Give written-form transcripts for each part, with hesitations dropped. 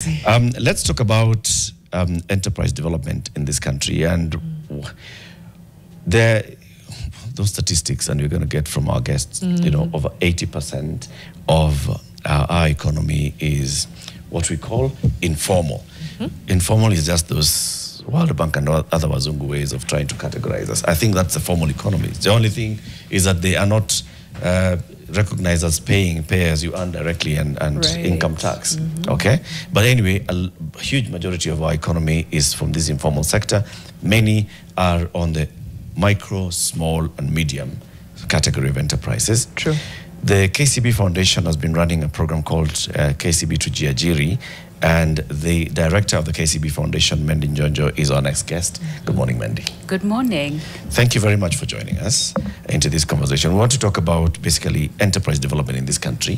Let's talk about enterprise development in this country, and those statistics, and we're going to get from our guests, you know, over 80% of our economy is what we call informal. Informal is just those World Bank and other Wazungu ways of trying to categorize us. I think that's the formal economy. The only thing is that they are not recognized as pay as you earn directly and income tax. Okay, but anyway, a huge majority of our economy is from this informal sector. Many are on the micro, small and medium category of enterprises. True. The KCB Foundation has been running a program called KCB 2Jiajiri, and the director of the KCB Foundation, Mendy Njonjo, is our next guest. Good morning, Mendy. Good morning. Thank you very much for joining us into this conversation. We want to talk about basically enterprise development in this country.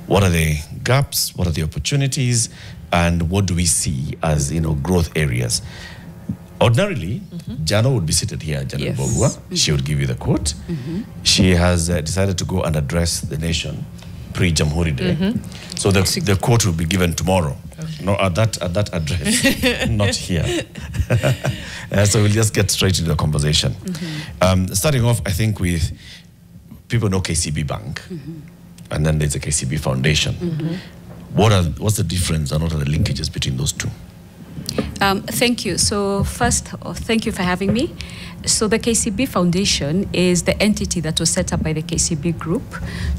What are the gaps? What are the opportunities? And what do we see as, you know, growth areas? Ordinarily, Jano would be seated here, Jano Bogua. She would give you the quote. She has decided to go and address the nation pre-Jamhuri Day. So the quote will be given tomorrow. No, at that address, not here. So we'll just get straight into the conversation. Starting off, I think with, people know KCB Bank, and then there's a KCB Foundation. What's the difference and what are the linkages between those two? Thank you. So first, thank you for having me. So the KCB Foundation is the entity that was set up by the KCB Group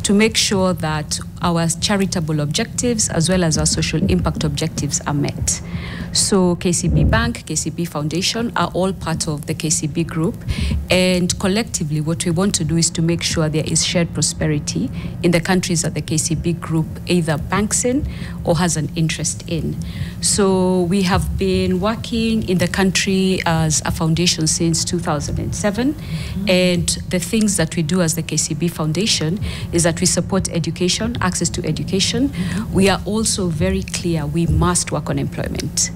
to make sure that our charitable objectives as well as our social impact objectives are met. So KCB Bank, KCB Foundation are all part of the KCB Group, and collectively what we want to do is to make sure there is shared prosperity in the countries that the KCB Group either banks in or has an interest in. So we have been working in the country as a foundation since 2007, and the things that we do as the KCB Foundation is that we support education, access to education. We are also very clear we must work on employment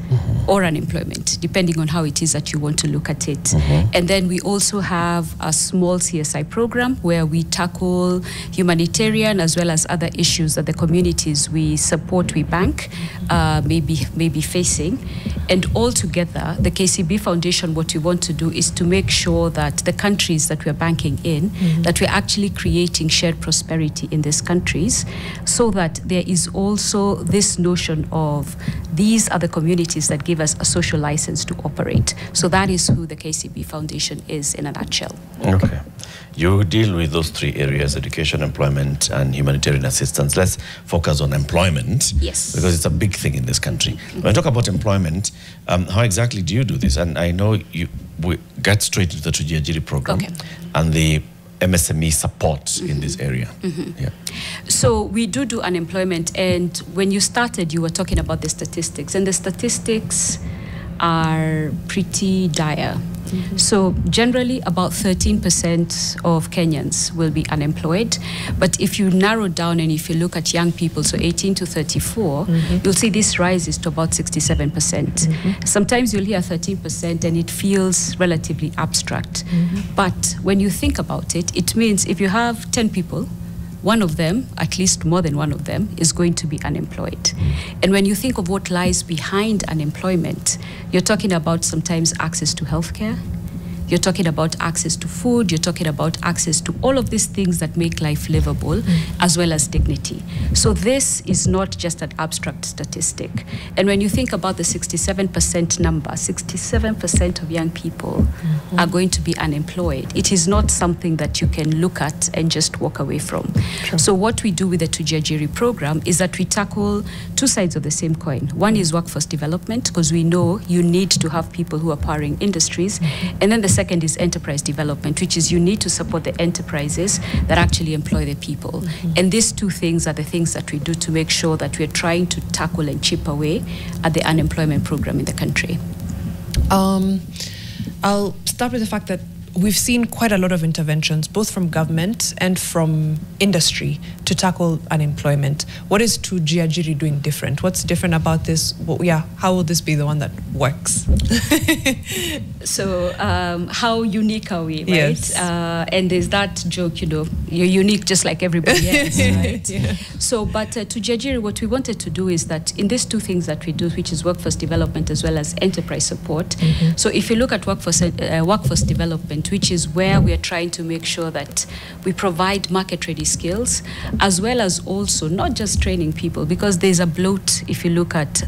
or unemployment, depending on how it is that you want to look at it. And then we also have a small CSI program where we tackle humanitarian as well as other issues that the communities we support, we bank, may be facing. And altogether, the KCB Foundation, what we want to do is to make sure that the countries that we're banking in, that we're actually creating shared prosperity in these countries, so that there is also this notion of these are the communities that give us a social license to operate. So that is who the KCB Foundation is in a nutshell. Okay. You deal with those three areas: education, employment, and humanitarian assistance. Let's focus on employment. Yes. Because it's a big thing in this country. When I talk about employment, how exactly do you do this? And I know we get straight into the 2Jiajiri program and the MSME support in this area. So we do unemployment, and when you started, you were talking about the statistics, and the statistics are pretty dire. So generally about 13% of Kenyans will be unemployed, but if you narrow down and if you look at young people, so 18 to 34, you'll see this rises to about 67%. Sometimes you'll hear 13% and it feels relatively abstract, but when you think about it, it means if you have 10 people, one of them, at least more than one of them, is going to be unemployed. And when you think of what lies behind unemployment, you're talking about sometimes access to healthcare, you're talking about access to food, you're talking about access to all of these things that make life livable, as well as dignity. So this is not just an abstract statistic. And when you think about the 67% number, 67% of young people are going to be unemployed. It is not something that you can look at and just walk away from. So what we do with the 2Jiajiri program is that we tackle two sides of the same coin. One is workforce development, because we know you need to have people who are powering industries. And then the second is enterprise development, which is you need to support the enterprises that actually employ the people. And these two things are the things that we do to make sure that we're trying to tackle and chip away at the unemployment program in the country. I'll start with the fact that we've seen quite a lot of interventions, both from government and from industry, to tackle unemployment. What is 2Jiajiri doing different? What's different about this? How will this be the one that works? So how unique are we, right? Yes. And there's that joke, you're unique just like everybody else, right? Yeah. So, but 2Jiajiri, what we wanted to do is that in these two things that we do, which is workforce development as well as enterprise support. So if you look at workforce development, which is where we are trying to make sure that we provide market-ready skills, as well as also not just training people, because there's a bloat if you look at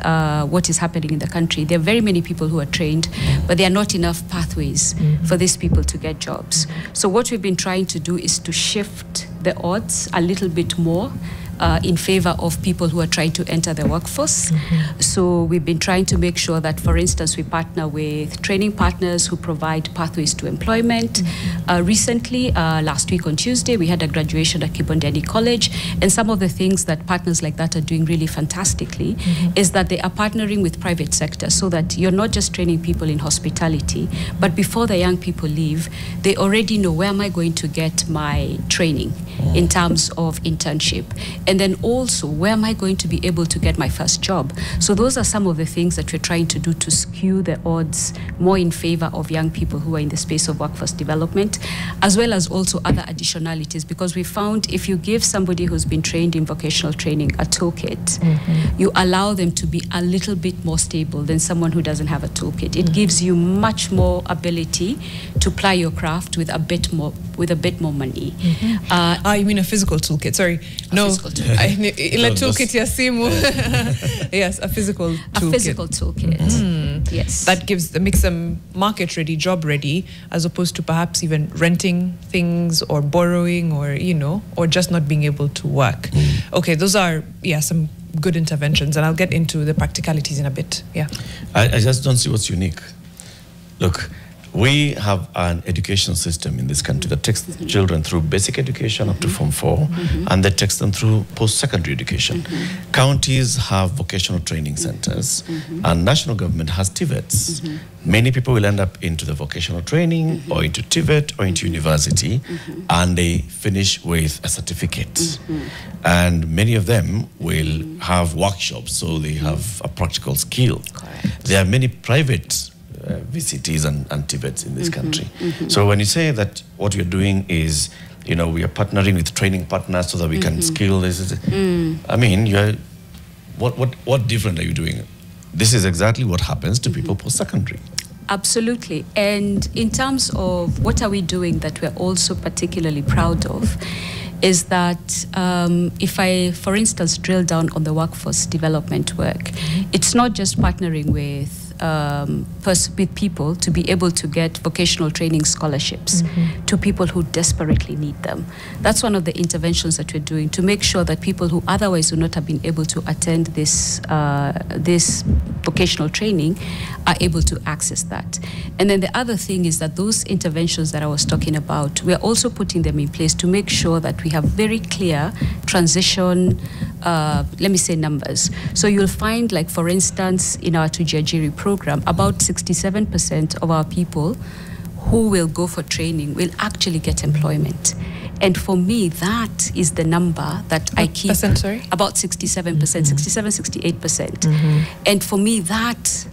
what is happening in the country. There are very many people who are trained, but there are not enough pathways for these people to get jobs. So what we've been trying to do is to shift the odds a little bit more in favor of people who are trying to enter the workforce. So we've been trying to make sure that, for instance, we partner with training partners who provide pathways to employment. Recently, last week on Tuesday, we had a graduation at Kibondeni College, and some of the things that partners like that are doing really fantastically is that they are partnering with private sector, so that you're not just training people in hospitality, but before the young people leave, they already know, where am I going to get my training in terms of internship? And then also, where am I going to be able to get my first job? So those are some of the things that we're trying to do to skew the odds more in favor of young people who are in the space of workforce development, as well as also other additionalities, because we found if you give somebody who's been trained in vocational training a toolkit, you allow them to be a little bit more stable than someone who doesn't have a toolkit. It gives you much more ability to ply your craft with a bit more money. You mean a physical toolkit? Sorry, no. In a toolkit ya simu. Yes, a physical toolkit. A physical toolkit. Yes. That makes them market ready, job ready, as opposed to perhaps even renting things or borrowing, or or just not being able to work. Okay, those are some good interventions, and I'll get into the practicalities in a bit. Yeah. I just don't see what's unique. Look, we have an education system in this country that takes children through basic education up to Form 4, and that takes them through post-secondary education. Counties have vocational training centers, and national government has TVETs. Many people will end up into the vocational training or into TVET or into university, and they finish with a certificate. And many of them will have workshops, so they have a practical skill. Correct. There are many private VCTs and TVETs in this country. So when you say that what you're doing is, we are partnering with training partners so that we can skill this, I mean, what different are you doing? This is exactly what happens to people post-secondary. Absolutely. And in terms of what are we doing that we're also particularly proud of, is that if I, for instance, drill down on the workforce development work, it's not just partnering with people to be able to get vocational training scholarships to people who desperately need them. That's one of the interventions that we're doing to make sure that people who otherwise would not have been able to attend this vocational training are able to access that. And then the other thing is that those interventions that I was talking about, we're also putting them in place to make sure that we have very clear transition, numbers. So you'll find, like, for instance, in our 2Jiajiri program, about 67% of our people who will go for training will actually get employment. And for me, that is the number that I keep. Sorry? About 67%, 68%. And for me, that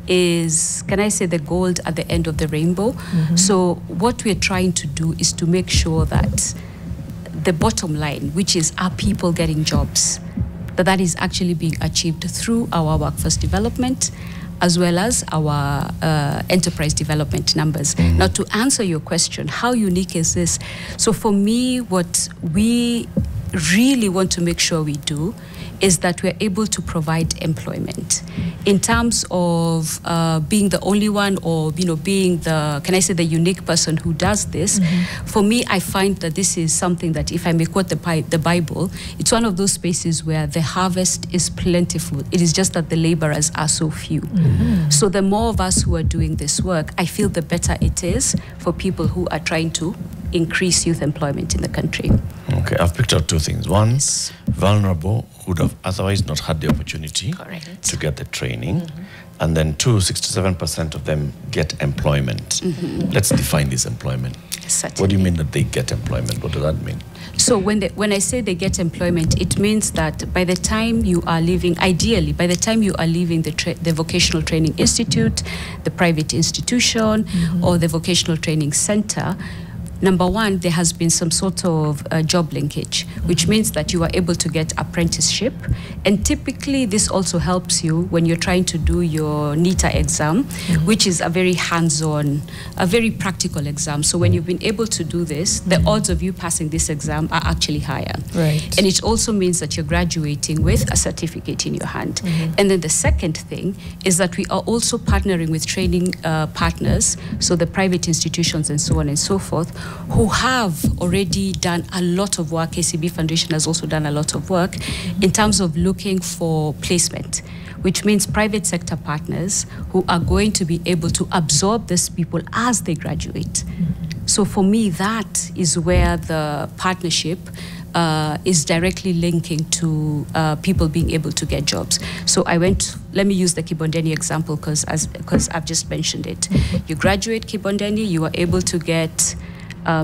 is, can I say, the gold at the end of the rainbow. So what we're trying to do is to make sure that the bottom line, which is, are people getting jobs, that is actually being achieved through our workforce development as well as our enterprise development numbers. Now, to answer your question, how unique is this? So for me, what we really want to make sure we do is that we're able to provide employment in terms of being the only one, or being the, can I say, the unique person who does this. For me, I find that this is something that, if I may quote the Bible, it's one of those spaces where the harvest is plentiful. It is just that the laborers are so few. So the more of us who are doing this work, I feel the better it is for people who are trying to increase youth employment in the country. Okay, I've picked out two things. One, vulnerable, who would have otherwise not had the opportunity to get the training. And then 67% of them get employment. Let's define this employment. Certainly. What do you mean that they get employment? What does that mean? So when I say they get employment, it means that by the time you are leaving, ideally, by the time you are leaving the vocational training institute, the private institution, or the vocational training center, number one, there has been some sort of job linkage, which means that you are able to get apprenticeship. And typically, this also helps you when you're trying to do your NITA exam, which is a very hands-on, a very practical exam. So when you've been able to do this, the odds of you passing this exam are actually higher. Right. And it also means that you're graduating with a certificate in your hand. And then the second thing is that we are also partnering with training partners, so the private institutions and so on and so forth, who have already done a lot of work. KCB Foundation has also done a lot of work in terms of looking for placement, which means private sector partners who are going to be able to absorb these people as they graduate. So for me, that is where the partnership is directly linking to people being able to get jobs. So let me use the Kibondeni example because I've just mentioned it. You graduate Kibondeni, you are able to get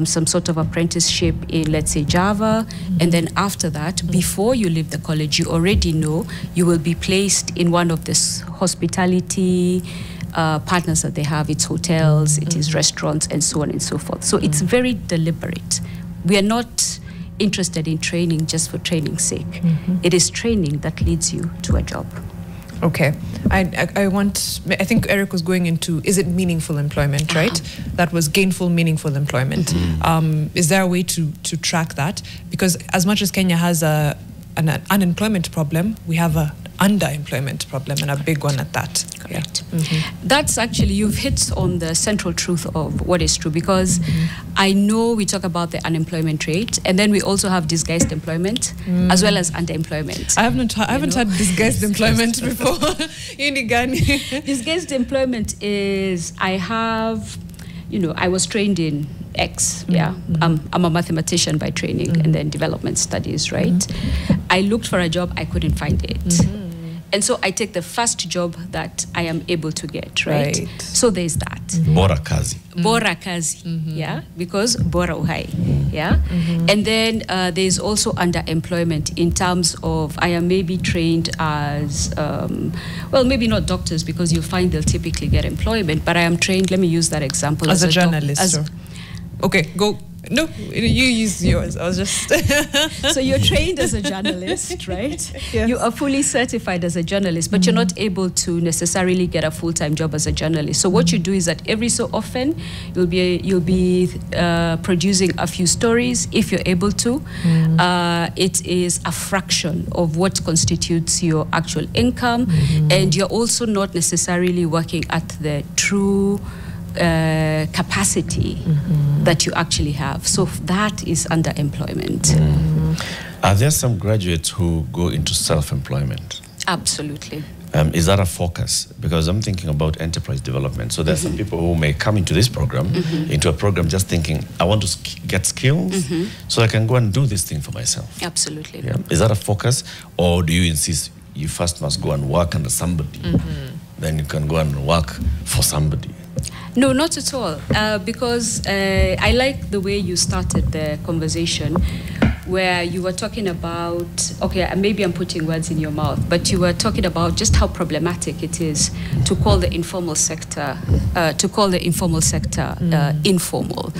some sort of apprenticeship in, let's say, Java, and then after that, before you leave the college, you already know you will be placed in one of this hospitality partners that they have. It's hotels, it is restaurants, and so on and so forth. So it's very deliberate. We are not interested in training just for training's sake. It is training that leads you to a job. Okay. I think Eric was going into, is it meaningful employment, right? That was gainful, meaningful employment. Is there a way to track that? Because as much as Kenya has an unemployment problem, we have an underemployment problem, and a big one at that. Correct. That's actually, you've hit on the central truth of what is true, because I know we talk about the unemployment rate, and then we also have disguised employment as well as underemployment. I haven't had disguised employment before. Disguised employment is, I was trained in X, I'm a mathematician by training, and then development studies, right? I looked for a job, I couldn't find it. And so I take the first job that I am able to get, right? So there's that. Bora kazi. Bora kazi, yeah, because bora uhai, yeah. And then there's also underemployment in terms of I am maybe trained as, well, maybe not doctors, because you'll find they'll typically get employment, but I am trained, let me use that example. As a journalist. Okay, go. No, you use yours. I was just... So you're trained as a journalist, right? Yes. You are fully certified as a journalist, but you're not able to necessarily get a full-time job as a journalist. So what you do is that every so often, you'll be producing a few stories, if you're able to. It is a fraction of what constitutes your actual income, and you're also not necessarily working at the true capacity that you actually have. So that is underemployment. Are there some graduates who go into self-employment? Absolutely. Is that a focus? Because I'm thinking about enterprise development. So there's some people who may come into this program, into a program just thinking, I want to get skills so I can go and do this thing for myself. Absolutely. Yeah. Is that a focus? Or do you insist you first must go and work under somebody, then you can go and work for somebody? No, not at all. Because I like the way you started the conversation, where you were talking about, okay, maybe I'm putting words in your mouth, but you were talking about just how problematic it is to call the informal sector, informal.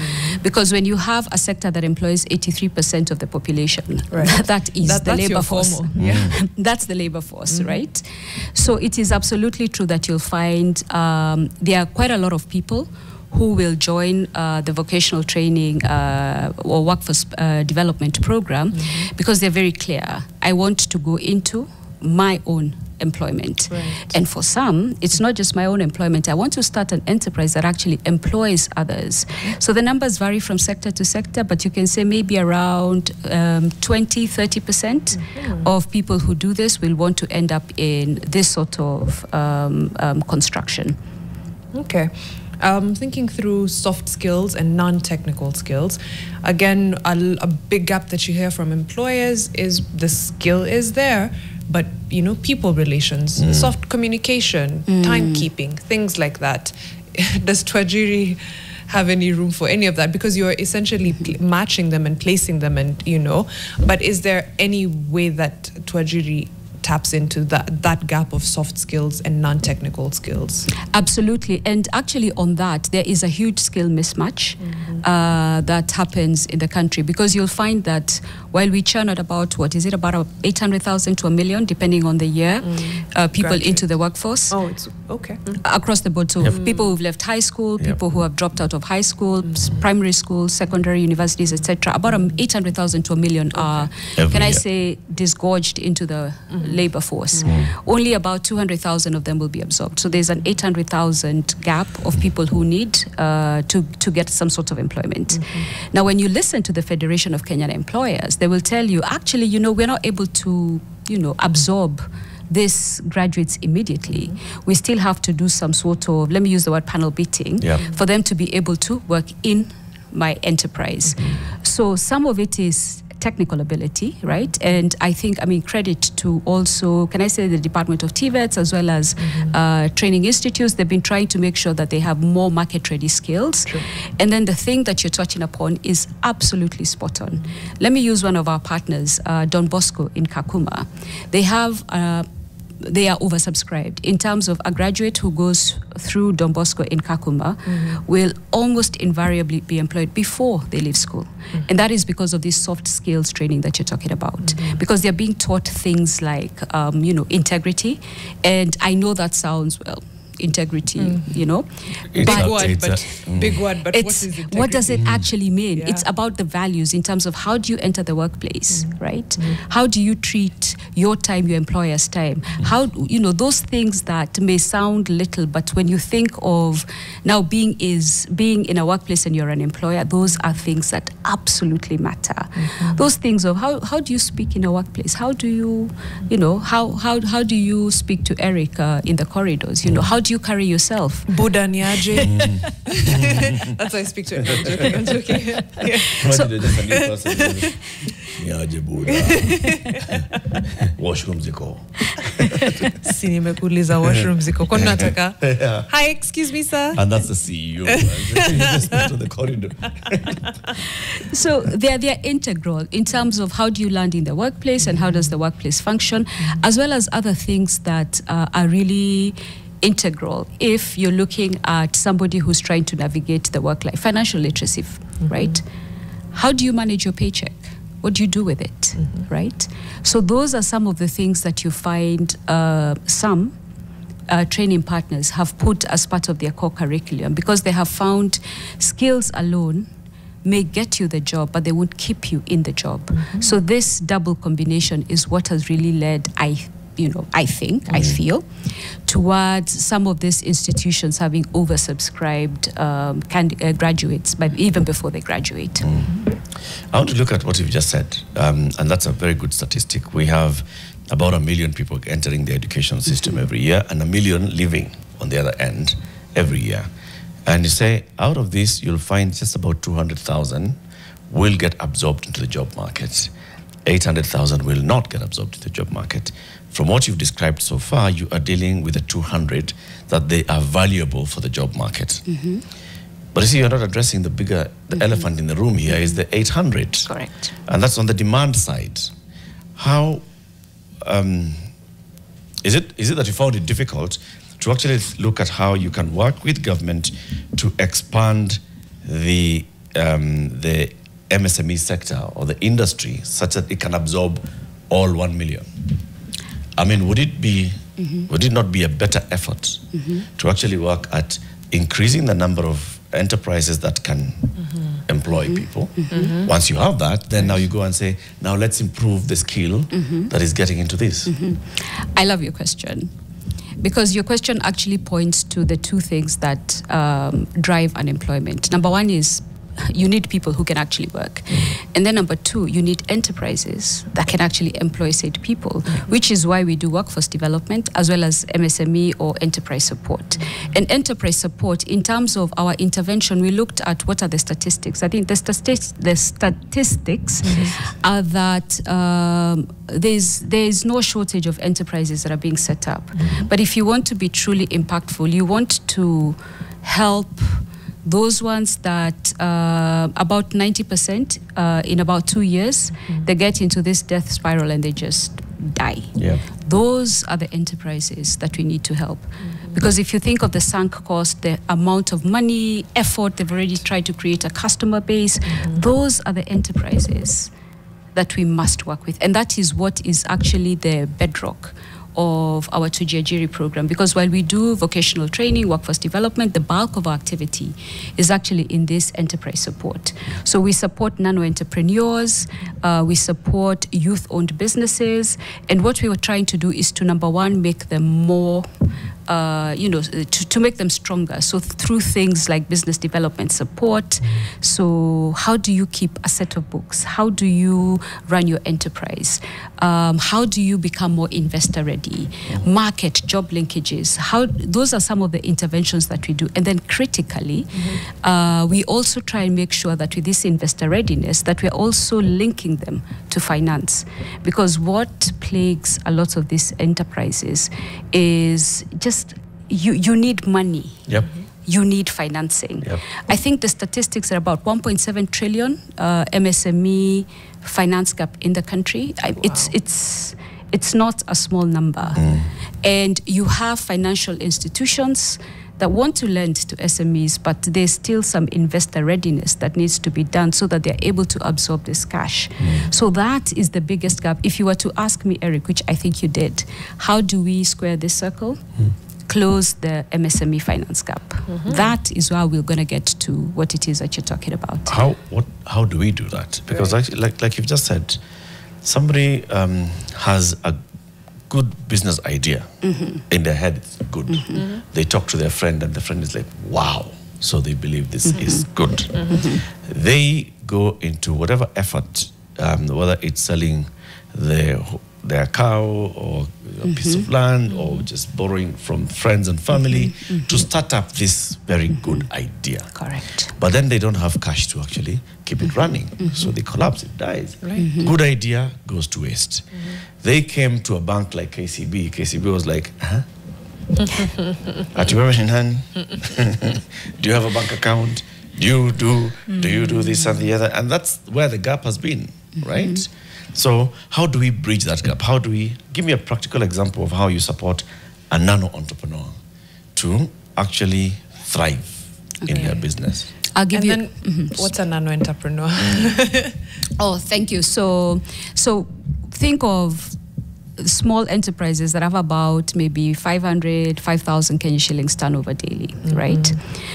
Because when you have a sector that employs 83% of the population, that is the labor force. That's the labor force, right? So it is absolutely true that you'll find there are quite a lot of people who will join the vocational training or workforce development program because they're very clear. I want to go into my own employment. And for some, it's not just my own employment. I want to start an enterprise that actually employs others. So the numbers vary from sector to sector, but you can say maybe around 20-30% of people who do this will want to end up in this sort of construction. Okay. Thinking through soft skills and non-technical skills. Again, a big gap that you hear from employers is the skill is there, but people relations, soft communication, timekeeping, things like that. Does 2Jiajiri have any room for any of that? Because you're essentially matching them and placing them, and but is there any way that 2Jiajiri taps into that gap of soft skills and non-technical skills? Absolutely. And actually on that, there is a huge skill mismatch that happens in the country, because you'll find that while we churn at about, 800,000 to 1 million, depending on the year, people into the workforce. Oh, it's okay. Across the board. So people who've left high school, people who have dropped out of high school, primary school, secondary, universities, etc. About 800,000 to 1 million are, can I say, disgorged into the labor force. Only about 200,000 of them will be absorbed. So there's an 800,000 gap of people who need to get some sort of employment. Now, when you listen to the Federation of Kenyan Employers, they will tell you, actually, we're not able to, absorb these graduates immediately. We still have to do some sort of, let me use the word panel beating, for them to be able to work in my enterprise. So some of it is technical ability, right? And I think, credit to also, can I say, the Department of TVETs as well as training institutes. They've been trying to make sure that they have more market-ready skills. True. And then the thing that you're touching upon is absolutely spot on. Let me use one of our partners, Don Bosco in Kakuma. They are oversubscribed in terms of a graduate who goes through Don Bosco in Kakuma will almost invariably be employed before they leave school. And that is because of this soft skills training that you're talking about. Because they're being taught things like, integrity. And I know that sounds, integrity, Big word, but what is integrity? What does it actually mean? It's about the values in terms of how do you enter the workplace, right? How do you treat your time, your employer's time? How, those things that may sound little, but when you think of now being in a workplace and you're an employer, those are things that absolutely matter. Those things of how do you speak in a workplace? How do you, how do you speak to Eric in the corridors? How do you carry yourself? Buddha Niaje. That's how I speak to him. I'm joking. So, Niaje Buddha. Washroom ziko. Si nimekuuliza washroom ziko. Kwa nataka. Hi, excuse me, sir. And that's the CEO. Just to the corridor. So they're integral in terms of how do you land in the workplace and how does the workplace function, as well as other things that are really integral if you're looking at somebody who's trying to navigate the work life. Financial literacy, right? How do you manage your paycheck? What do you do with it, right? So those are some of the things that you find some training partners have put as part of their core curriculum, because they have found skills alone may get you the job, but they won't keep you in the job. So this double combination is what has really led, I feel, towards some of these institutions having oversubscribed graduates, but even before they graduate. I want to look at what you've just said, and that's a very good statistic. We have about 1 million people entering the education system every year, and 1 million leaving on the other end every year. And you say, out of this, you'll find just about 200,000 will get absorbed into the job market. 800,000 will not get absorbed into the job market. From what you've described so far, you are dealing with the 200 that they are valuable for the job market. But you see, you're not addressing the elephant in the room here is the 800. Correct. And that's on the demand side. How is it that you found it difficult to actually look at how you can work with government to expand the MSME sector or the industry such that it can absorb all 1 million? Would it not be a better effort to actually work at increasing the number of enterprises that can employ people? Once you have that, then now you go and say, now let's improve the skill that is getting into this. I love your question, because your question actually points to the two things that drive unemployment. Number one is you need people who can actually work. And then number two, you need enterprises that can actually employ said people, which is why we do workforce development as well as MSME or enterprise support. And enterprise support, in terms of our intervention, we looked at what are the statistics. I think the statistics are that there's no shortage of enterprises that are being set up. But if you want to be truly impactful, you want to help those ones that about 90% in about 2 years, they get into this death spiral and they just die. Yeah. Those are the enterprises that we need to help. Because if you think of the sunk cost, the amount of money, effort, they've already tried to create a customer base, those are the enterprises that we must work with. And that is what is actually the bedrock of our 2Jiajiri program, because while we do vocational training, workforce development, the bulk of our activity is actually in this enterprise support. So we support nano entrepreneurs, we support youth-owned businesses, and what we were trying to do is to, number one, make them more to make them stronger. So through things like business development support. So how do you keep a set of books? How do you run your enterprise? How do you become more investor ready? Market, job linkages. Those are some of the interventions that we do. And then critically, we also try and make sure that with this investor readiness, that we're also linking them to finance. Because what plagues a lot of these enterprises is just you need money. Yep. You need financing. Yep. I think the statistics are about 1.7 trillion MSME finance gap in the country. Wow. It's not a small number. And you have financial institutions that want to lend to SMEs, but there's still some investor readiness that needs to be done so that they're able to absorb this cash. So that is the biggest gap. If you were to ask me, Eric, which I think you did, how do we square this circle? Close the MSME finance gap. That is how we're going to get to what it is that you're talking about. How do we do that? Because like you've just said, somebody has a good business idea in their head. It's good. They talk to their friend and the friend is like, wow. So they believe this is good. They go into whatever effort, whether it's selling their cow or a piece of land or just borrowing from friends and family to start up this very good idea. Correct. But then they don't have cash to actually keep it running. So they collapse, it dies. Good idea goes to waste. They came to a bank like KCB. KCB was like, huh? Do you have a bank account? Do you do this and the other? And that's where the gap has been, right? So how do we bridge that gap? How do we, give me a practical example of how you support a nano entrepreneur to actually thrive in their business? I'll give you. What's a nano entrepreneur? Oh, thank you. So think of small enterprises that have about maybe 5,000 Kenya shillings turnover daily, right?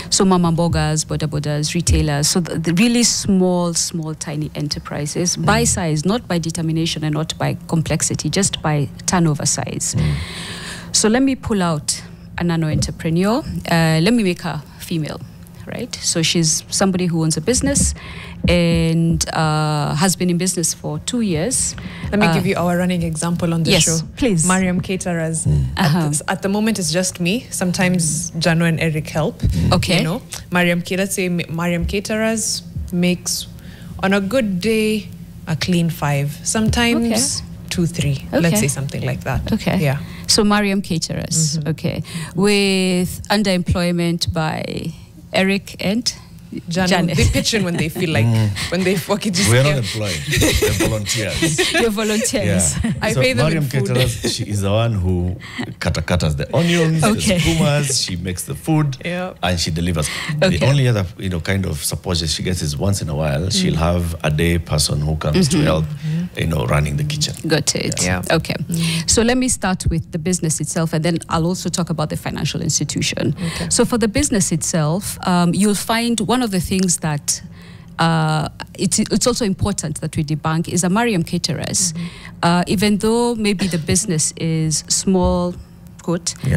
So mama mbogas, bodas, retailers. So the really small, tiny enterprises by size, not by determination and not by complexity, just by turnover size. So let me pull out a nano entrepreneur. Let me make her female. Right? So she's somebody who owns a business and has been in business for 2 years. Let me give you our running example on the show. Yes, please. Mariam Caterers. At the moment, it's just me. Sometimes Jano and Eric help. Okay. You know, Mariam Caterers makes, on a good day, a clean 5. Sometimes 2, 3. Let's say something like that. Okay. Yeah. So Mariam Caterers. Okay. With underemployment by Eric and Janet. They pitch in when they feel like, when they fucking just... We're not employed. We're volunteers. You're volunteers. Yeah. I pay them in food. Caterers, she is the one who cutters the onions, the skumas, she makes the food, and she delivers. The only other kind of support she gets is once in a while, she'll have a day person who comes to help, running the kitchen. Got it. Yeah. Okay. So let me start with the business itself, and then I'll also talk about the financial institution. Okay. So for the business itself, you'll find one of the things that it's also important that we debunk is a Mariam Caterers. Even though maybe the business is small,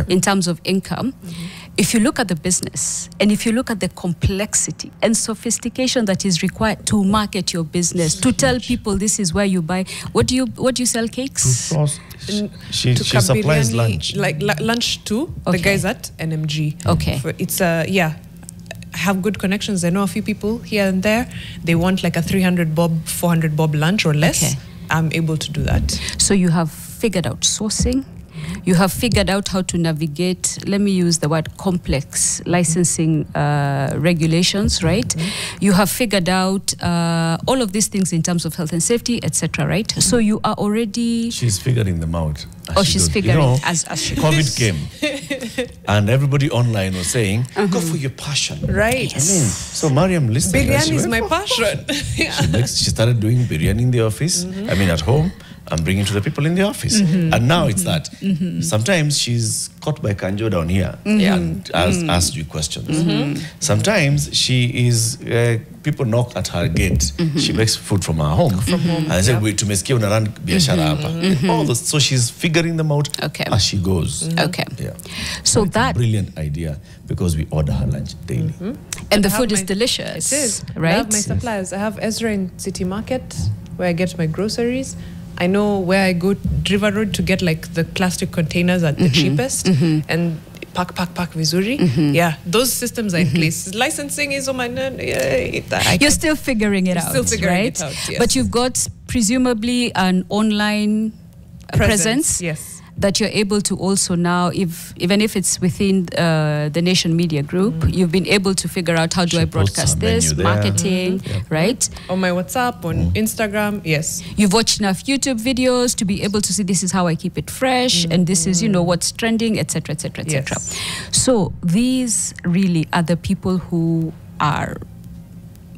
in terms of income, if you look at the business and if you look at the complexity and sophistication that is required to market your business, to tell people this is where you buy, what do you sell, cakes? She supplies lunch. Like lunch too. The guys at NMG. Okay. It's I have good connections. I know a few people here and there. They want like a 300 bob, 400 bob lunch or less. Okay. I'm able to do that. So you have figured out sourcing. You have figured out how to navigate, let me use the word complex licensing regulations, right? You have figured out all of these things in terms of health and safety, etc., right? So you are already... She's figuring them out. She's figuring as she goes. COVID came and everybody online was saying, go for your passion. Right. Yes. I mean, so Mariam listened. Biryani is my passion. She started doing biryani in the office, I mean at home, and bringing to the people in the office. And now it's that. Sometimes she's caught by Kanjo down here and asked you questions. Sometimes she is, people knock at her gate. She makes food from her home. And I said, wait, tumesikia unaran biashara hapa. All those, so she's figuring them out as she goes. Okay. Yeah. So that's a brilliant idea because we order her lunch daily. And the food is delicious. It is. Right? I have my suppliers. I have Ezra in City Market where I get my groceries. I know where I go, River Road, to get like the plastic containers at the cheapest and pack vizuri. Yeah, those systems are in place. Licensing is on my... You're still figuring it out, right? Yes. But you've got presumably an online presence. Yes. That you're able to also now, even if it's within the Nation Media Group, you've been able to figure out how do I broadcast this, marketing, right? On my WhatsApp, on Instagram, yes. You've watched enough YouTube videos to be able to see this is how I keep it fresh, and this is, what's trending, etc., etc., etc. So these really are the people who are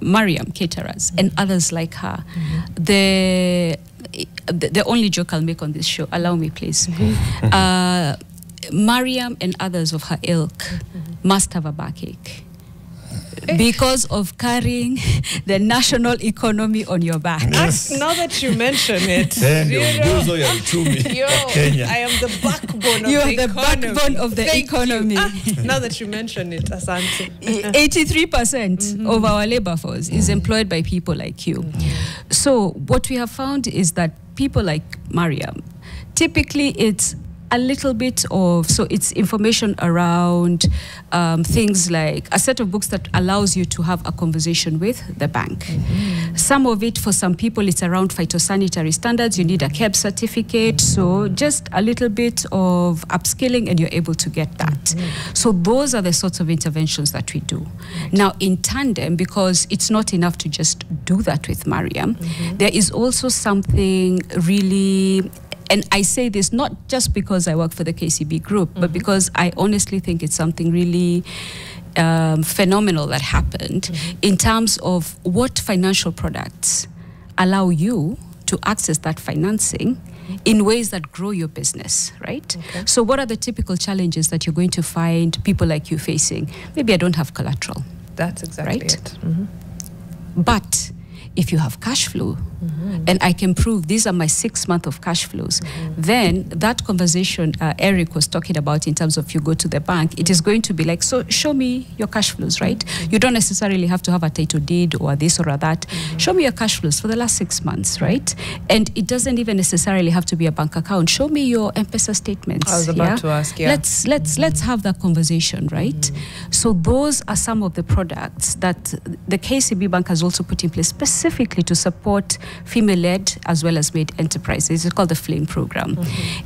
Mariam caterers and others like her. The only joke I'll make on this show, allow me please. Mariam and others of her ilk must have a backache because of carrying the national economy on your back. Now that you mention it, I am the backbone of you the are the economy. Backbone of the economy. Now that you mention it, Asante. 83% of our labor force is employed by people like you. So what we have found is that people like Mariam, typically it's a little bit of, so it's information around things like a set of books that allows you to have a conversation with the bank. Some of it, for some people, it's around phytosanitary standards. You need a KCB certificate. So just a little bit of upskilling and you're able to get that. So those are the sorts of interventions that we do. Now, in tandem, because it's not enough to just do that with Mariam, there is also something really... And I say this not just because I work for the KCB group, but because I honestly think it's something really phenomenal that happened in terms of what financial products allow you to access that financing in ways that grow your business, right? So what are the typical challenges that you're going to find people like you facing? Maybe I don't have collateral. That's exactly it. But if you have cash flow, and I can prove these are my 6 months of cash flows, then that conversation Eric was talking about in terms of you go to the bank, it is going to be like, so show me your cash flows, right? You don't necessarily have to have a title deed or this or that. Show me your cash flows for the last 6 months, right? And it doesn't even necessarily have to be a bank account. Show me your M-Pesa statements. I was about to ask, Let's have that conversation, right? So those are some of the products that the KCB Bank has also put in place specifically to support female-led as well as made enterprises. It's called the FLAME program.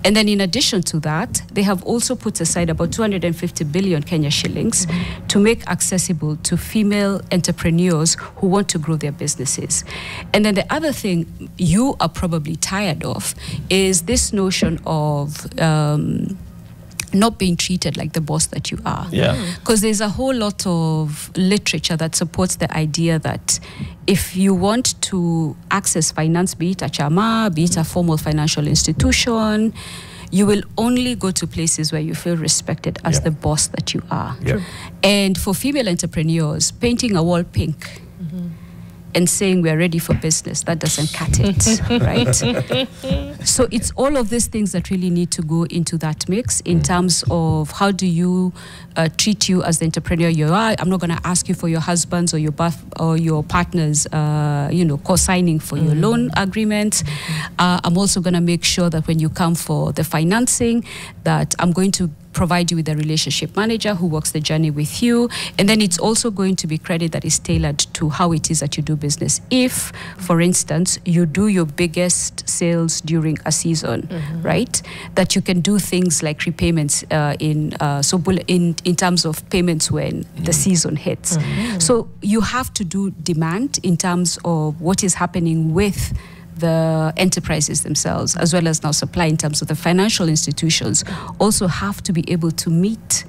And then in addition to that, they have also put aside about 250 billion Kenya shillings to make accessible to female entrepreneurs who want to grow their businesses. And then the other thing you are probably tired of is this notion of not being treated like the boss that you are. Because there's a whole lot of literature that supports the idea that if you want to access finance, be it a chama, be it a formal financial institution, you will only go to places where you feel respected as the boss that you are. And for female entrepreneurs, painting a wall pink and saying we're ready for business, that doesn't cut it, right? So it's all of these things that really need to go into that mix in terms of how do you treat you as the entrepreneur you are. I'm not going to ask you for your husband's or your partner's, co-signing for your loan agreement. I'm also going to make sure that when you come for the financing, that I'm going to provide you with a relationship manager who walks the journey with you. And then it's also going to be credit that is tailored to how it is that you do business. If, for instance, you do your biggest sales during a season, right? That you can do things like repayments in terms of payments when the season hits. So you have to do demand in terms of what is happening with the enterprises themselves, as well as now supply in terms of the financial institutions, also have to be able to meet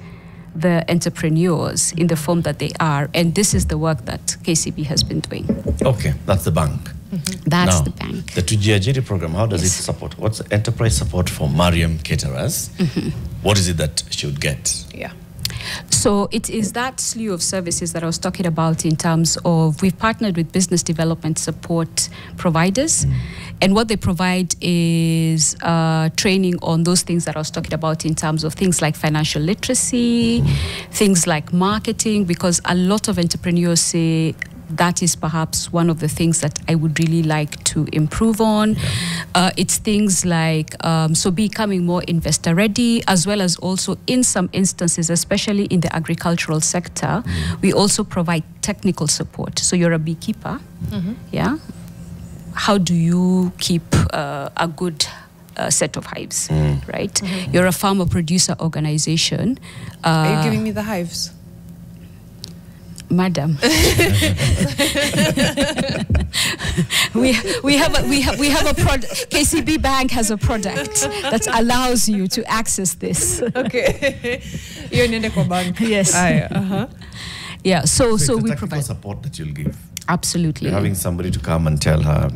the entrepreneurs in the form that they are. And this is the work that KCB has been doing. Okay, that's the bank. That's now, the bank. The 2Jiajiri program, how does it support? What's the enterprise support for Mariam caterers? What is it that she would get? Yeah. So it is that slew of services that I was talking about in terms of we've partnered with business development support providers. And what they provide is training on those things that I was talking about in terms of things like financial literacy, things like marketing, because a lot of entrepreneurs say, that is perhaps one of the things that I would really like to improve on. It's things like, so becoming more investor ready, as well as also in some instances, especially in the agricultural sector, we also provide technical support. So you're a beekeeper, yeah? How do you keep a good set of hives, right? You're a farmer producer organization. Are you giving me the hives? Madam, we have a product. KCB Bank has a product that allows you to access this. Okay, you're in the bank. Yes. Yeah. So we provide support that you'll give. Absolutely. You're having somebody to come and tell her,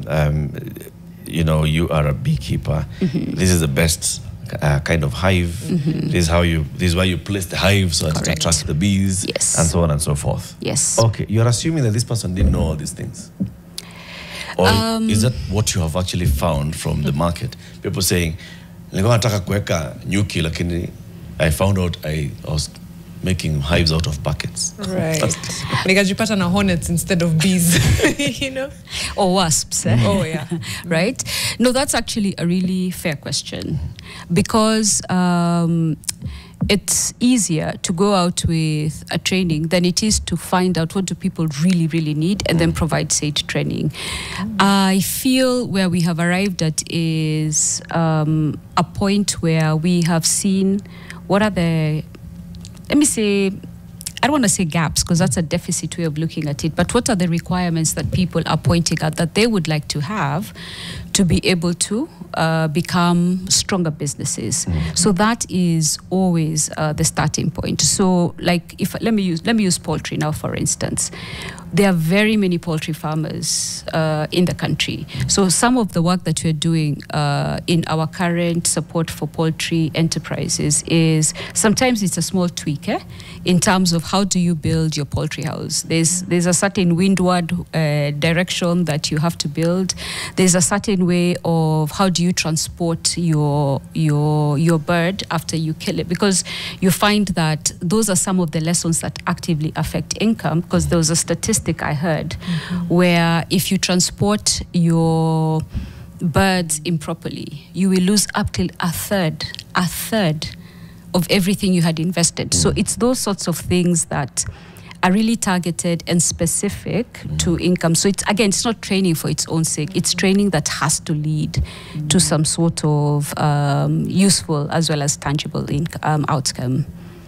you are a beekeeper. This is the best kind of hive. This is why you place the hive so that it attracts the bees, and so on and so forth. Yes. Okay, you're assuming that this person didn't know all these things, or is that what you have actually found from the market? People saying, I found out I was making hives out of buckets. Right. Nikajipata na hornets instead of bees, Or wasps. Oh, yeah. Right? No, that's actually a really fair question, because it's easier to go out with a training than it is to find out what do people really, really need and then provide said training. I feel where we have arrived at is a point where we have seen what are the, let me say, I don't want to say gaps because that's a deficit way of looking at it, but what are the requirements that people are pointing at that they would like to have to be able to become stronger businesses? So that is always the starting point. So like let me use poultry now, for instance. There are very many poultry farmers in the country. So some of the work that we're doing in our current support for poultry enterprises is sometimes it's a small tweak in terms of how do you build your poultry house. There's a certain windward direction that you have to build. There's a certain way of how do you transport your bird after you kill it, because you find that those are some of the lessons that actively affect income, because there was a statistic I heard where if you transport your birds improperly, you will lose up till a third of everything you had invested. So it's those sorts of things that are really targeted and specific to income. So it's not training for its own sake. It's training that has to lead to some sort of useful as well as tangible outcome.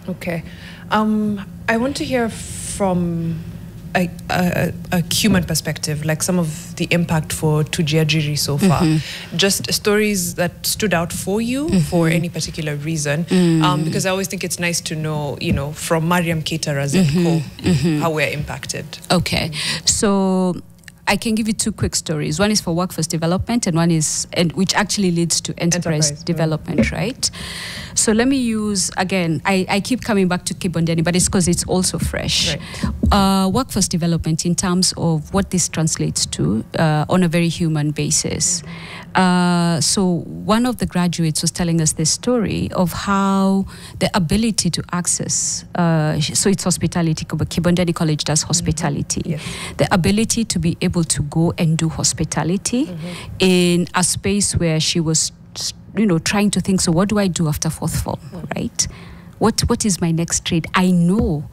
Okay. I want to hear from a human perspective, like some of the impact for 2Jiajiri so far. Just stories that stood out for you for any particular reason. Because I always think it's nice to know, from Mariam caterers and co, how we're impacted. Okay. So I can give you two quick stories. One is for workforce development and one is, which actually leads to enterprise development, right? So let me use, again, I keep coming back to Kibondeni, but it's because it's also fresh. Right. Workforce development in terms of what this translates to on a very human basis. So one of the graduates was telling us this story of how the ability to access, so it's hospitality, Kibondeni College does hospitality. Yes. The ability to be able to go and do hospitality in a space where she was, trying to think, so what do I do after fourth form, right? What is my next trade? I know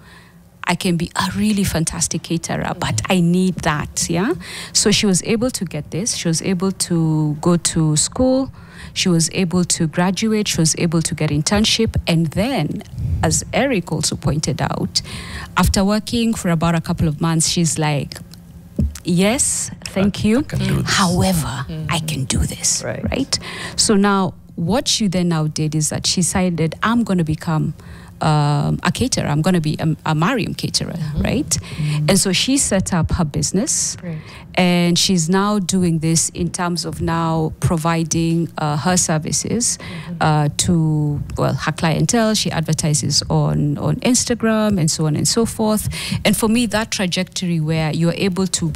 I can be a really fantastic caterer, but I need that, yeah? So she was able to get this. She was able to go to school. She was able to graduate. She was able to get internship. And then, as Eric also pointed out, after working for about a couple of months, she's like, yes, thank you. However, I can do this, right? So now, what she then now did is that she decided, I'm going to become a caterer. I'm going to be a Mariam caterer, right? And so she set up her business, and she's now doing this in terms of now providing her services to, well, her clientele. She advertises on Instagram and so on and so forth. And for me, that trajectory where you're able to,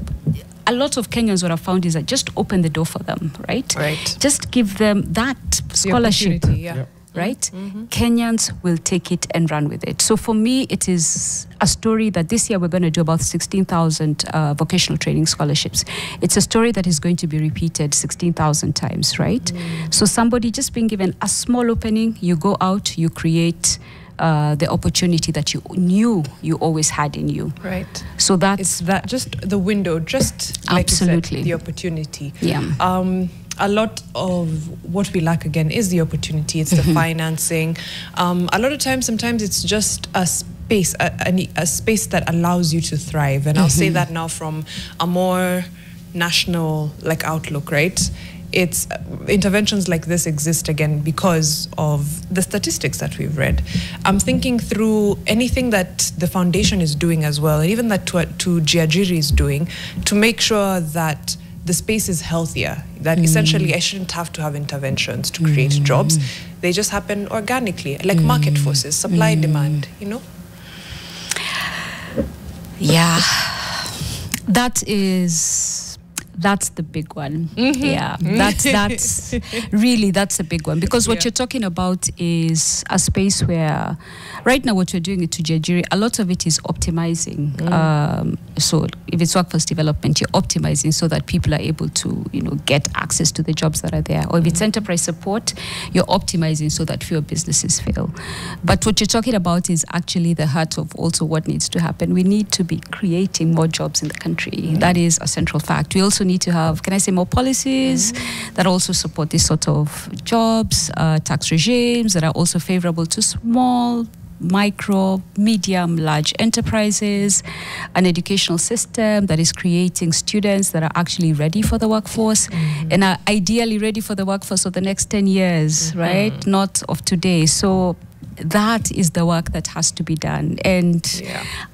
a lot of Kenyans, what I found is that just open the door for them, right? Right. Just give them that scholarship. Right? Kenyans will take it and run with it. So for me, it is a story that this year we're going to do about 16,000 vocational training scholarships. It's a story that is going to be repeated 16,000 times, right? So somebody just being given a small opening, you go out, you create the opportunity that you knew you always had in you. Right. So it's that, just the window, just like absolutely you said, the opportunity. Yeah. A lot of what we lack again is the opportunity. It's the financing. A lot of times, sometimes it's just a space, a space that allows you to thrive. And I'll say that now from a more national outlook, right? It's interventions like this exist again because of the statistics that we've read. I'm thinking through anything that the foundation is doing as well, and even that 2Jiajiri is doing to make sure that the space is healthier, that essentially I shouldn't have to have interventions to create jobs. They just happen organically, like market forces, supply, demand, Yeah, that's the big one. Yeah, that's really, that's a big one. Because what you're talking about is a space where, right now what we're doing at 2Jiajiri, a lot of it is optimizing. So if it's workforce development, you're optimizing so that people are able to, get access to the jobs that are there. Or if it's enterprise support, you're optimizing so that fewer businesses fail. But what you're talking about is actually the heart of also what needs to happen. We need to be creating more jobs in the country. That is a central fact. We also need to have, can I say, more policies that also support this sort of jobs, tax regimes that are also favorable to small, micro, medium, large enterprises, an educational system that is creating students that are actually ready for the workforce and are ideally ready for the workforce of the next 10 years, right? Not of today. So that is the work that has to be done. And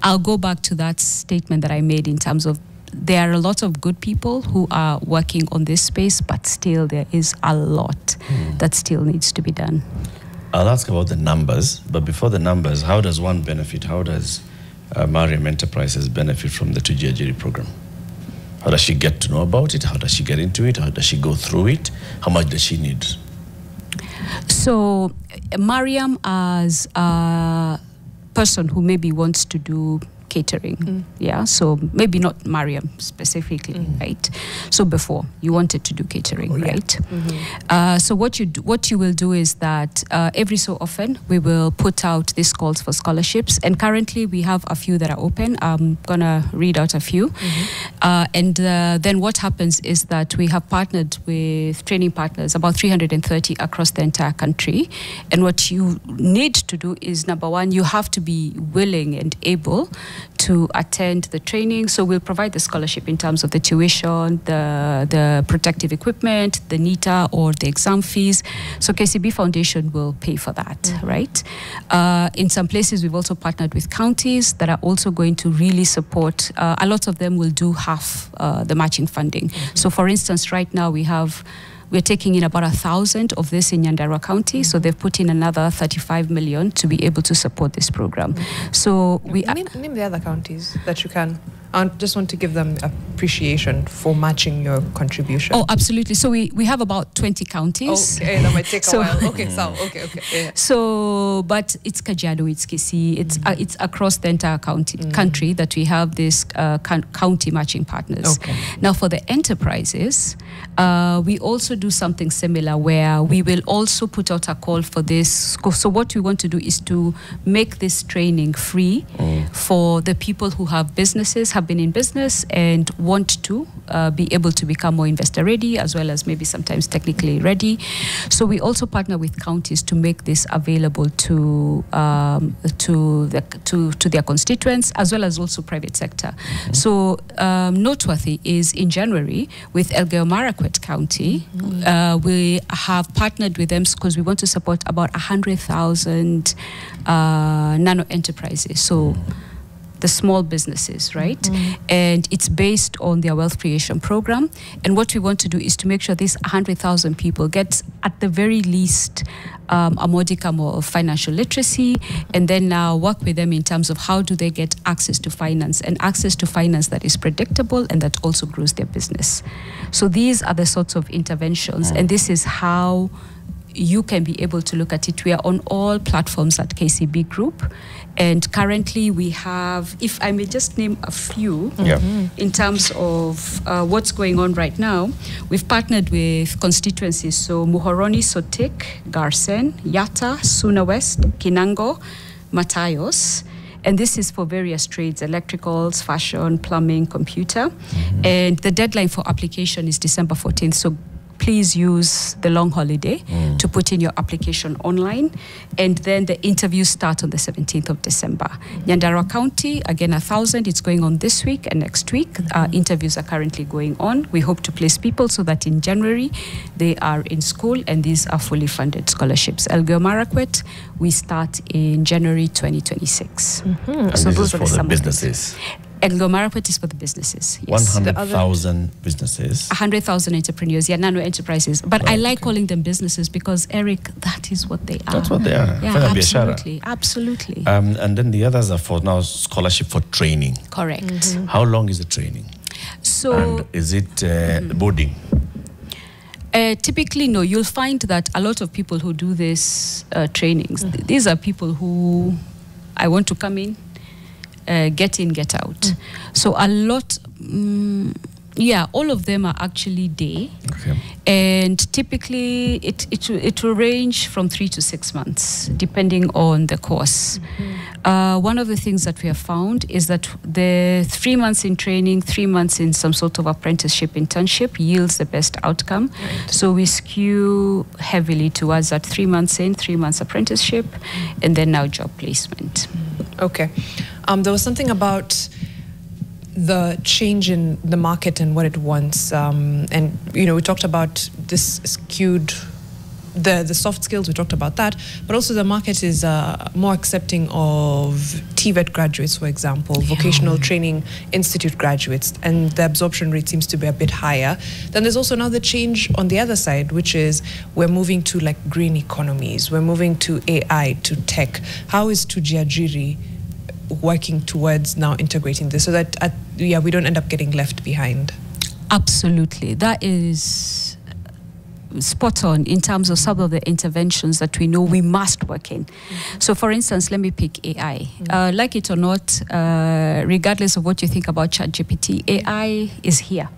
I'll go back to that statement that I made in terms of there are a lot of good people who are working on this space, but still there is a lot that still needs to be done. I'll ask about the numbers, but before the numbers, how does one benefit? How does Mariam Enterprises benefit from the 2Jiajiri program? How does she get to know about it? How does she get into it? How does she go through it? How much does she need? So Mariam, as a person who maybe wants to do catering, so maybe not Mariam specifically, right? So before you wanted to do catering, right? So what you will do is that every so often we will put out these calls for scholarships, and currently we have a few that are open. I'm gonna read out a few, and then what happens is that we have partnered with training partners, about 330 across the entire country, and what you need to do is, number one, you have to be willing and able to attend the training. So we'll provide the scholarship in terms of the tuition, the protective equipment, the NITA or the exam fees. So KCB Foundation will pay for that, right? In some places, we've also partnered with counties that are also going to really support. A lot of them will do half the matching funding. So for instance, right now we have We're taking in about 1,000 of this in Nyandarua County, so they've put in another 35 million to be able to support this program. So we name the other counties that you can. I just want to give them appreciation for matching your contribution. Oh, absolutely. So we have about 20 counties. Okay, that might take a while. Okay, so okay. Yeah. So, but it's Kajiado, it's Kisii, it's across the entire country that we have this county matching partners. Okay. Now, for the enterprises, we also do something similar where we will also put out a call for this. So what we want to do is to make this training free for the people who have businesses, have been in business and want to be able to become more investor ready, as well as maybe sometimes technically ready. So we also partner with counties to make this available to their constituents, as well as also private sector. So noteworthy is in January with Elgeyo Marakwet County, we have partnered with them because we want to support about 100,000 nano enterprises. So the small businesses, right? And it's based on their wealth creation program. And what we want to do is to make sure these 100,000 people get, at the very least, a modicum of financial literacy, and then now work with them in terms of how do they get access to finance, and access to finance that is predictable and that also grows their business. So these are the sorts of interventions, and this is how you can be able to look at it. We are on all platforms at KCB Group, and currently we have, if I may just name a few, in terms of what's going on right now, we've partnered with constituencies, so Muhoroni, Sotik, Garsen, Yatta, Suna West, Kinango, Matayos, and this is for various trades: electricals, fashion, plumbing, computer, and the deadline for application is December 14th, so please use the long holiday to put in your application online. And then the interviews start on the 17th of December. Nyandarua County, again, 1,000. It's going on this week and next week. Interviews are currently going on. We hope to place people so that in January they are in school, and these are fully funded scholarships. Elgeyo Marakwet, we start in January 2026. And so those are for the businesses. Elgeyo Marakwet is for the businesses. Yes. 100,000 businesses. 100,000 entrepreneurs, nano enterprises. But I like calling them businesses because, Eric, that is what they are. That's what they are. Yeah, absolutely. Absolutely. And then the others are for now scholarship for training. Correct. How long is the training? So, and is it boarding? Typically, no. You'll find that a lot of people who do these trainings, these are people who, I want to come in, get in, get out. So a lot, all of them are actually day. Okay. And typically it will range from 3 to 6 months, depending on the course. One of the things that we have found is that the 3 months in training, 3 months in some sort of apprenticeship, internship yields the best outcome. Right. So we skew heavily towards that 3 months in, 3 months apprenticeship, and then now job placement. Okay. There was something about the change in the market and what it wants. And, you know, we talked about this skewed, the soft skills, we talked about that, but also the market is more accepting of TVET graduates, for example, vocational training institute graduates, and the absorption rate seems to be a bit higher. Then there's also another change on the other side, which is we're moving to like green economies, we're moving to AI, to tech. How is 2Jiajiri working towards now integrating this so that we don't end up getting left behind? Absolutely. That is spot on in terms of some of the interventions that we know we must work in. So for instance, let me pick AI. Like it or not, regardless of what you think about ChatGPT, AI is here.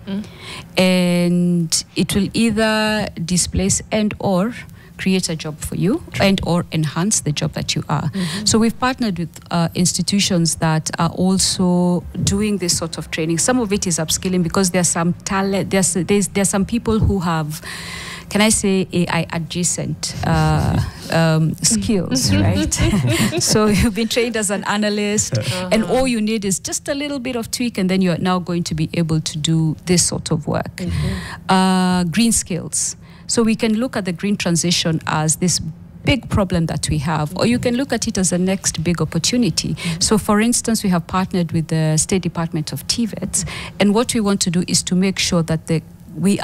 And it will either displace and or create a job for you and or enhance the job that you are. So we've partnered with institutions that are also doing this sort of training. Some of it is upskilling because there's some talent, there's some people who have, can I say, AI adjacent skills, right? So you've been trained as an analyst, and all you need is just a little bit of tweak, and then you're now going to be able to do this sort of work. Green skills. So we can look at the green transition as this big problem that we have, or you can look at it as a next big opportunity. So for instance, we have partnered with the State Department of TVET, and what we want to do is to make sure that we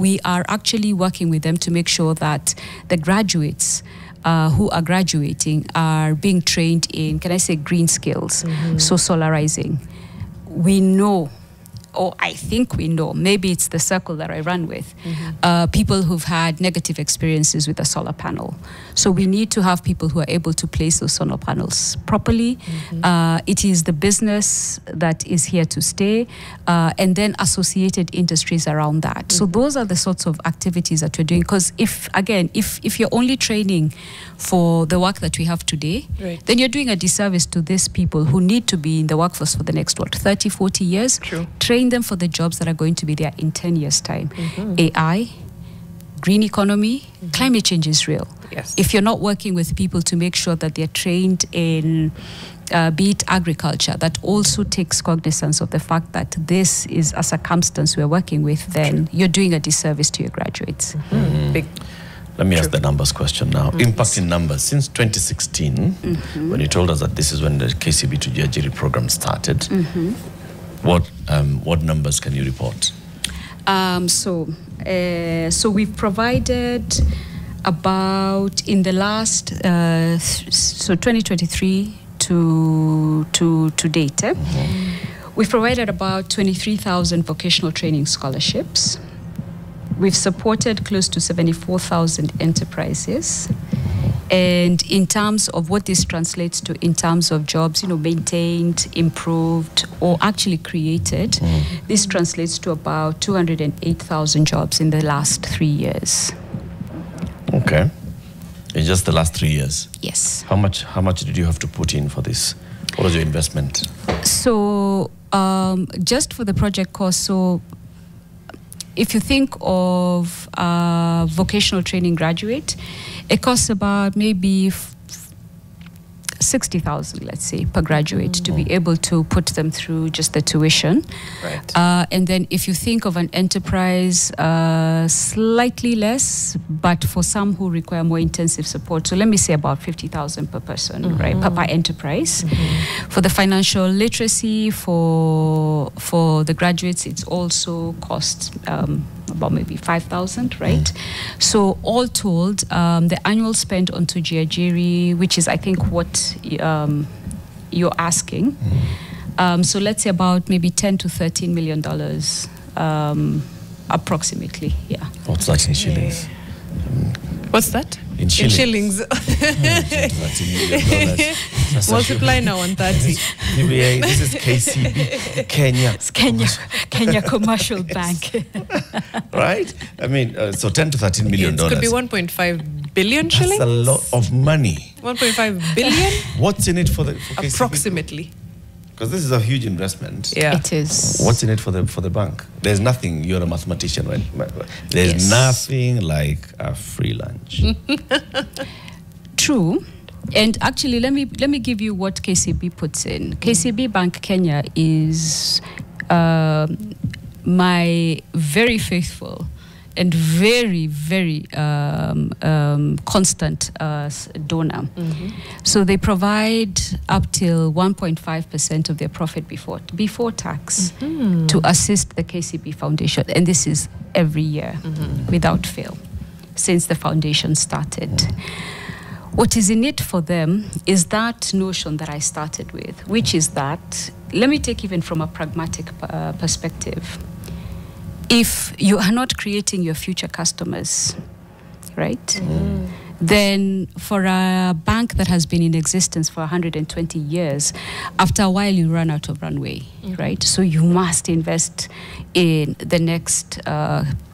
we are actually working with them to make sure that the graduates who are graduating are being trained in, can I say, green skills, so solarizing. We know, or I think we know, maybe it's the circle that I run with, people who've had negative experiences with a solar panel. So we need to have people who are able to place those solar panels properly. It is the business that is here to stay, and then associated industries around that. So those are the sorts of activities that we're doing. Because if you're only training for the work that we have today, then you're doing a disservice to these people who need to be in the workforce for the next, 30, 40 years. True. Train them for the jobs that are going to be there in 10 years' time. AI, green economy, climate change is real. Yes. If you're not working with people to make sure that they're trained in, be it agriculture, that also takes cognizance of the fact that this is a circumstance we're working with, then you're doing a disservice to your graduates. Big. Let me ask the numbers question now. Impact in numbers. Since 2016, when you told us that this is when the KCB 2Jiajiri program started, what numbers can you report? So we've provided about, in the last, so 2023 to date, we've provided about 23,000 vocational training scholarships. We've supported close to 74,000 enterprises. And in terms of what this translates to in terms of jobs, maintained, improved, or actually created, this translates to about 208,000 jobs in the last 3 years. Okay. In just the last 3 years? Yes. How much did you have to put in for this? What was your investment? So just for the project cost, so if you think of a vocational training graduate, it costs about maybe 60,000, let's say, per graduate to be able to put them through just the tuition. Right. And then if you think of an enterprise, slightly less, but for some who require more intensive support, so let me say about 50,000 per person, right, per enterprise. For the financial literacy, for the graduates, it's also costs about maybe 5,000, right? So all told, the annual spend on 2Jiajiri, which is I think what you're asking, so let's say about maybe $10 to $13 million, approximately, yeah. What's that in shillings? What's that? In shillings. Multiply now on 30. This is KCB, Kenya. It's Kenya Commercial Bank. Right? I mean, so $10 to $13 million. It could be 1.5 billion shillings. That's a lot of money. 1.5 billion? What's in it for KCB? Approximately. Because this is a huge investment. Yeah. It is. What's in it for the bank? There's nothing. You're a mathematician, right? There's nothing like a free lunch. True. And actually, let me give you what KCB puts in. KCB Bank Kenya is my very faithful and very, very constant donor. So they provide up till 1.5% of their profit before tax to assist the KCB Foundation. And this is every year, without fail, since the foundation started. What is in it for them is that notion that I started with, which is that, let me take even from a pragmatic perspective. If you are not creating your future customers, right, then for a bank that has been in existence for 120 years, after a while you run out of runway, right? So you must invest in the next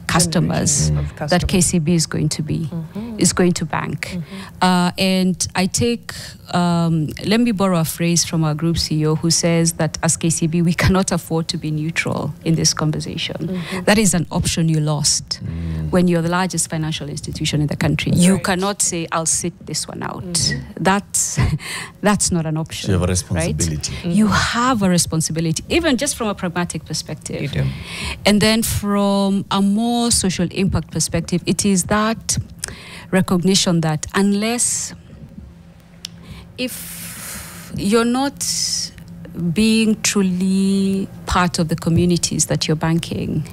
customers that KCB is going to be, is going to bank. And I take, let me borrow a phrase from our group CEO who says that as KCB, we cannot afford to be neutral in this conversation. That is an option you lost when you're the largest financial institution in the country. You cannot say, I'll sit this one out. That's not an option. So you have a responsibility. Right? You have a responsibility, even just from a pragmatic perspective. You do. And then from a more social impact perspective, it is that recognition that if you're not being truly part of the communities that you're banking,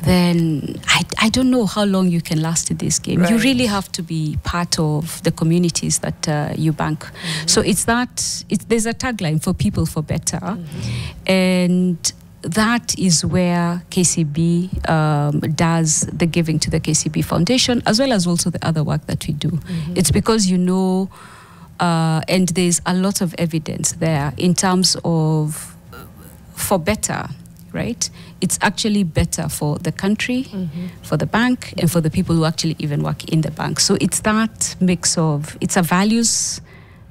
then I don't know how long you can last in this game. Right. You really have to be part of the communities that you bank. So there's a tagline for people for better, and that is where KCB does the giving to the KCB Foundation, as well as also the other work that we do. It's because and there's a lot of evidence there in terms of for better, right? It's actually better for the country, for the bank, and for the people who actually even work in the bank. So it's that mix of, it's a values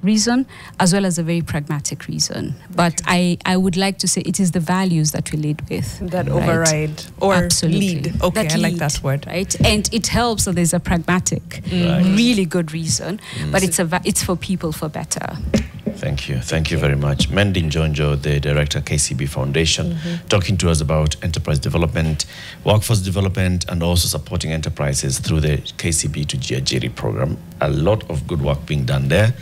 reason as well as a very pragmatic reason. But I would like to say it is the values that we lead with. That override or Absolutely. lead. Okay, that I like lead, that word. Right? And it helps that there's a pragmatic, really good reason, but it's for people for better. Thank you. Thank you very much. Mending Jonjo, the director, KCB Foundation, talking to us about enterprise development, workforce development, and also supporting enterprises through the KCB 2Jiajiri program. A lot of good work being done there.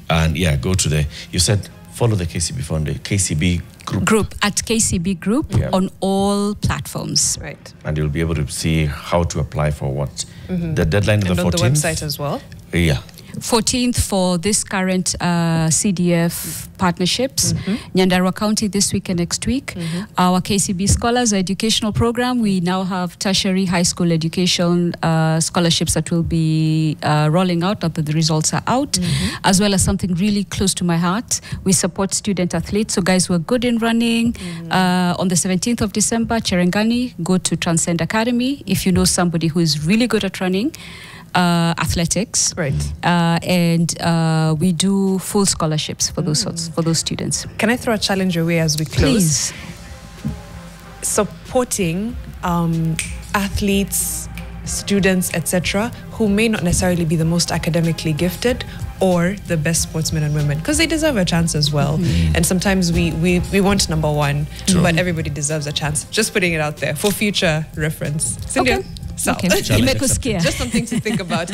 And yeah, go to you said follow the KCB Foundation, KCB Group. At KCB Group on all platforms. Right. And you'll be able to see how to apply for what. The deadline is the 14th. And on the website as well. Yeah. 14th for this current CDF partnerships. Nyandarua County this week and next week. Our KCB Scholars Educational Program, we now have tertiary high school education scholarships that will be rolling out after the results are out, as well as something really close to my heart. We support student athletes, so guys who are good in running. On the 17th of December, Cherengani, go to Transcend Academy. If you know somebody who is really good at running, athletics, right? And we do full scholarships for those students. Can I throw a challenge your way as we close? Please. Supporting athletes, students, etc., who may not necessarily be the most academically gifted or the best sportsmen and women, because they deserve a chance as well. And sometimes we want number one, but everybody deserves a chance. Just putting it out there for future reference. Cindy, Okay. so Okay. just something to think about.